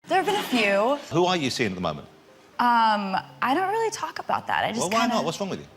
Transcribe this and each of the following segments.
There have been a few. Who are you seeing at the moment? I don't really talk about that. I just Well, why not? What's wrong with you?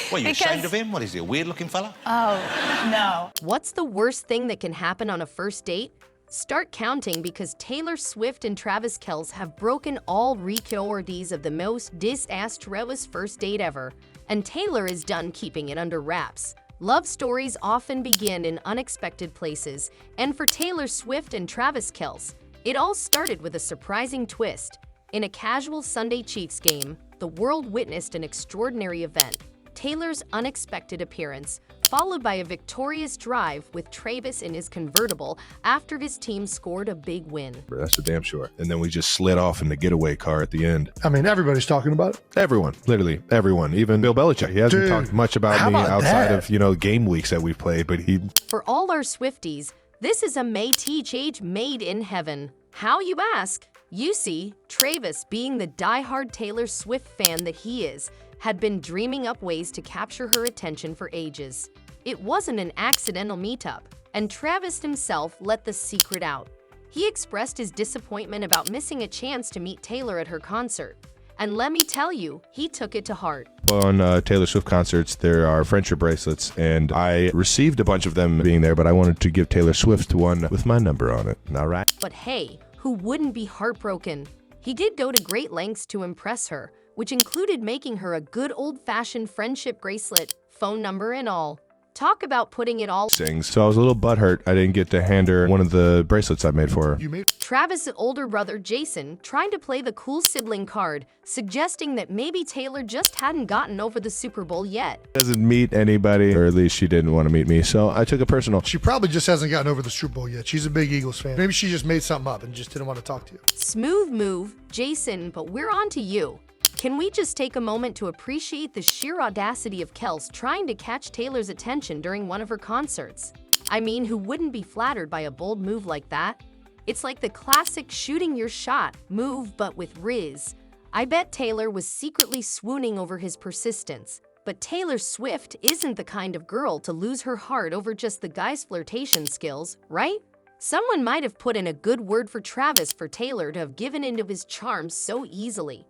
What, are you ashamed of him? What is he, a weird-looking fella? Oh, no. What's the worst thing that can happen on a first date? Start counting because Taylor Swift and Travis Kelce have broken all records of the most disastrous first date ever, and Taylor is done keeping it under wraps. Love stories often begin in unexpected places, and for Taylor Swift and Travis Kelce, it all started with a surprising twist. In a casual Sunday Chiefs game, the world witnessed an extraordinary event. Taylor's unexpected appearance, followed by a victorious drive with Travis in his convertible after his team scored a big win. That's for damn sure. And then we just slid off in the getaway car at the end. I mean, everybody's talking about it. Everyone, literally everyone, even Bill Belichick. He hasn't talked much about me outside of, game weeks that we've played, but he... For all our Swifties, this is a May-teach-age made in heaven. How, you ask? You see, Travis, being the die-hard Taylor Swift fan that he is, had been dreaming up ways to capture her attention for ages. It wasn't an accidental meetup, and Travis himself let the secret out. He expressed his disappointment about missing a chance to meet Taylor at her concert. And let me tell you, he took it to heart. On Taylor Swift concerts, there are friendship bracelets, and I received a bunch of them being there, but I wanted to give Taylor Swift one with my number on it. All right? But hey, who wouldn't be heartbroken? He did go to great lengths to impress her, which included making her a good old-fashioned friendship bracelet, phone number and all. Talk about putting it all. So I was a little butthurt I didn't get to hand her one of the bracelets I made for her. Travis' older brother Jason tried to play the cool sibling card, suggesting that maybe Taylor just hadn't gotten over the Super Bowl yet. Doesn't meet anybody, or at least she didn't want to meet me, so I took it personal. She probably just hasn't gotten over the Super Bowl yet. She's a big Eagles fan. Maybe she just made something up and just didn't want to talk to you. Smooth move, Jason, but we're on to you. Can we just take a moment to appreciate the sheer audacity of Kelce trying to catch Taylor's attention during one of her concerts? I mean, who wouldn't be flattered by a bold move like that? It's like the classic shooting your shot move, but with Riz. I bet Taylor was secretly swooning over his persistence. But Taylor Swift isn't the kind of girl to lose her heart over just the guy's flirtation skills, right? Someone might have put in a good word for Travis for Taylor to have given into his charms so easily.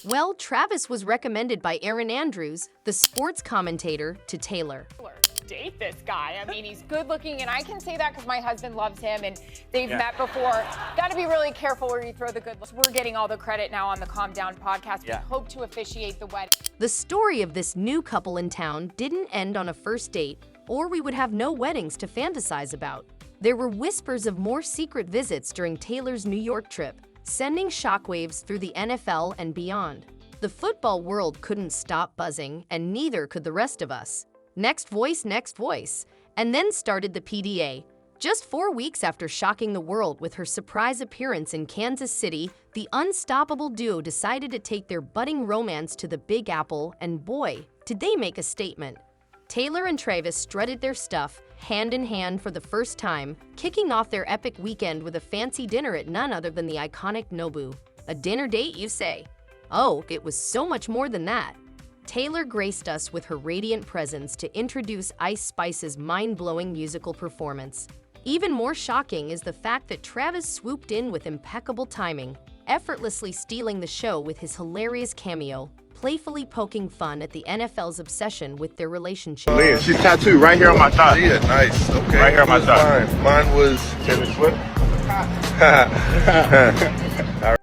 Well, Travis was recommended by Aaron Andrews, the sports commentator, to Taylor. Date this guy. I mean, he's good looking, and I can say that because my husband loves him, and they've met before. Got to be really careful where you throw the good looks. We're getting all the credit now on the Calm Down podcast. We hope to officiate the wedding. The story of this new couple in town didn't end on a first date, or we would have no weddings to fantasize about. There were whispers of more secret visits during Taylor's New York trip, sending shockwaves through the NFL and beyond. The football world couldn't stop buzzing, and neither could the rest of us. Next voice, and then started the PDA. Just 4 weeks after shocking the world with her surprise appearance in Kansas City, the unstoppable duo decided to take their budding romance to the Big Apple, and boy, did they make a statement. Taylor and Travis strutted their stuff, hand in hand for the first time, kicking off their epic weekend with a fancy dinner at none other than the iconic Nobu. A dinner date, you say? Oh, it was so much more than that. Taylor graced us with her radiant presence to introduce Ice Spice's mind-blowing musical performance. Even more shocking is the fact that Travis swooped in with impeccable timing, effortlessly stealing the show with his hilarious cameo, playfully poking fun at the NFL's obsession with their relationship. Leah, she's tattooed right here on my thigh. Yeah, nice. Okay. Right here on my thigh. Mine was Taylor Swift.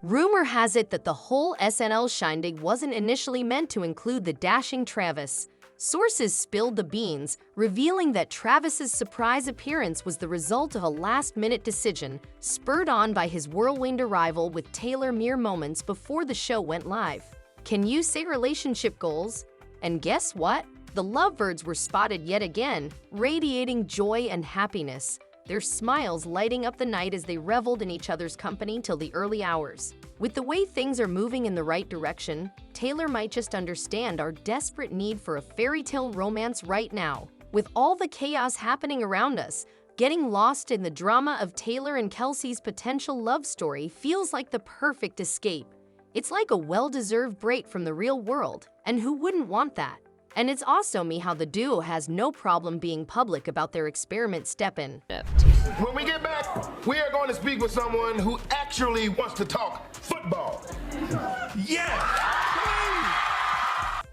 Rumor has it that the whole SNL shindig wasn't initially meant to include the dashing Travis. Sources spilled the beans, revealing that Travis's surprise appearance was the result of a last-minute decision, spurred on by his whirlwind arrival with Taylor mere moments before the show went live. Can you say relationship goals? And guess what? The lovebirds were spotted yet again, radiating joy and happiness, their smiles lighting up the night as they reveled in each other's company till the early hours. With the way things are moving in the right direction, Taylor might just understand our desperate need for a fairy tale romance right now. With all the chaos happening around us, getting lost in the drama of Taylor and Kelce's potential love story feels like the perfect escape. It's like a well-deserved break from the real world, and who wouldn't want that? And it's awesome me how the duo has no problem being public about their experiment step-in. When we get back, we are going to speak with someone who actually wants to talk football.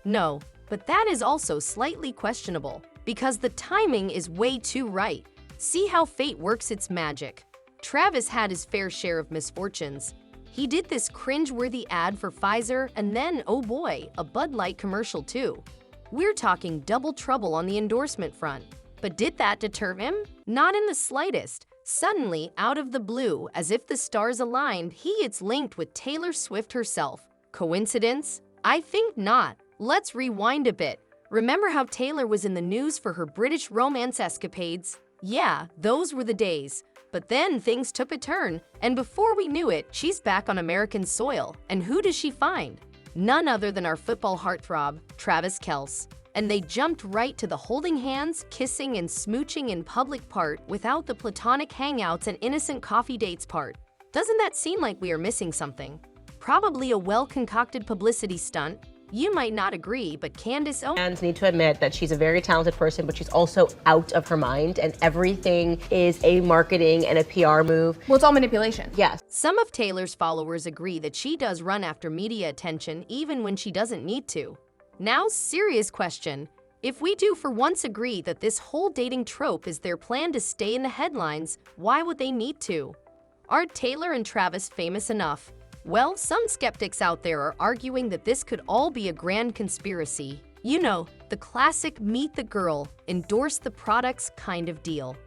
No, but that is also slightly questionable, because the timing is way too right. See how fate works its magic. Travis had his fair share of misfortunes. He did this cringe-worthy ad for Pfizer and then, oh boy, a Bud Light commercial too. We're talking double trouble on the endorsement front. But did that deter him? Not in the slightest. Suddenly, out of the blue, as if the stars aligned, he gets linked with Taylor Swift herself. Coincidence? I think not. Let's rewind a bit. Remember how Taylor was in the news for her British romance escapades? Yeah, those were the days. But then things took a turn, and before we knew it, she's back on American soil. And who does she find? None other than our football heartthrob, Travis Kelce. And they jumped right to the holding hands, kissing, and smooching in public part without the platonic hangouts and innocent coffee dates part. Doesn't that seem like we are missing something? Probably a well-concocted publicity stunt. You might not agree, but Candace Owens Fans need to admit that she's a very talented person, but she's also out of her mind, and everything is a marketing and a PR move. Well, it's all manipulation. Yes. Some of Taylor's followers agree that she does run after media attention even when she doesn't need to. Now, serious question. If we do for once agree that this whole dating trope is their plan to stay in the headlines, why would they need to? Are Taylor and Travis famous enough? Well, some skeptics out there are arguing that this could all be a grand conspiracy. You know, the classic meet the girl, endorse the products kind of deal.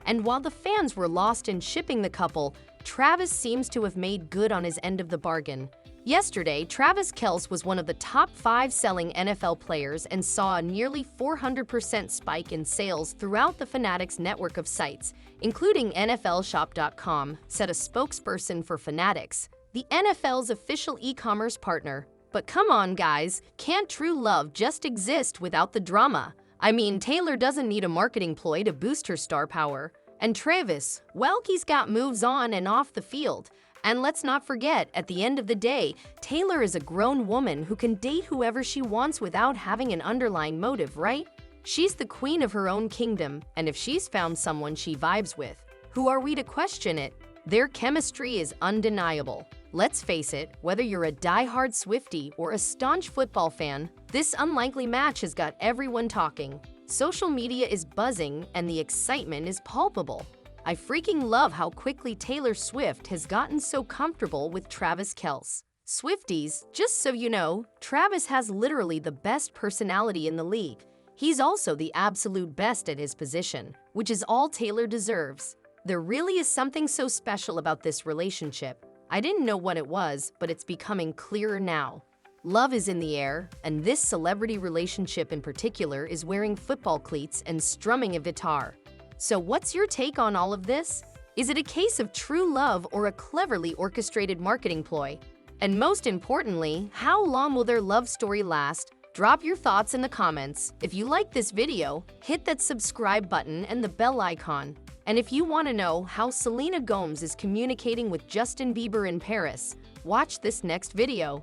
And while the fans were lost in shipping the couple, Travis seems to have made good on his end of the bargain. Yesterday, Travis Kelce was one of the top 5 selling NFL players and saw a nearly 400% spike in sales throughout the Fanatics network of sites, including NFLshop.com, said a spokesperson for Fanatics, the NFL's official e-commerce partner. But come on, guys, can't true love just exist without the drama? I mean, Taylor doesn't need a marketing ploy to boost her star power. And Travis, well, he's got moves on and off the field. And let's not forget, at the end of the day, Taylor is a grown woman who can date whoever she wants without having an underlying motive, right? She's the queen of her own kingdom, and if she's found someone she vibes with, who are we to question it? Their chemistry is undeniable. Let's face it, whether you're a die-hard Swiftie or a staunch football fan, this unlikely match has got everyone talking. Social media is buzzing, and the excitement is palpable. I freaking love how quickly Taylor Swift has gotten so comfortable with Travis Kelce. Swifties, just so you know, Travis has literally the best personality in the league. He's also the absolute best at his position, which is all Taylor deserves. There really is something so special about this relationship. I didn't know what it was, but it's becoming clearer now. Love is in the air, and this celebrity relationship in particular is wearing football cleats and strumming a guitar. So what's your take on all of this? Is it a case of true love or a cleverly orchestrated marketing ploy? And most importantly, how long will their love story last? Drop your thoughts in the comments. If you like this video, hit that subscribe button and the bell icon. And if you want to know how Selena Gomez is communicating with Justin Bieber in Paris, watch this next video.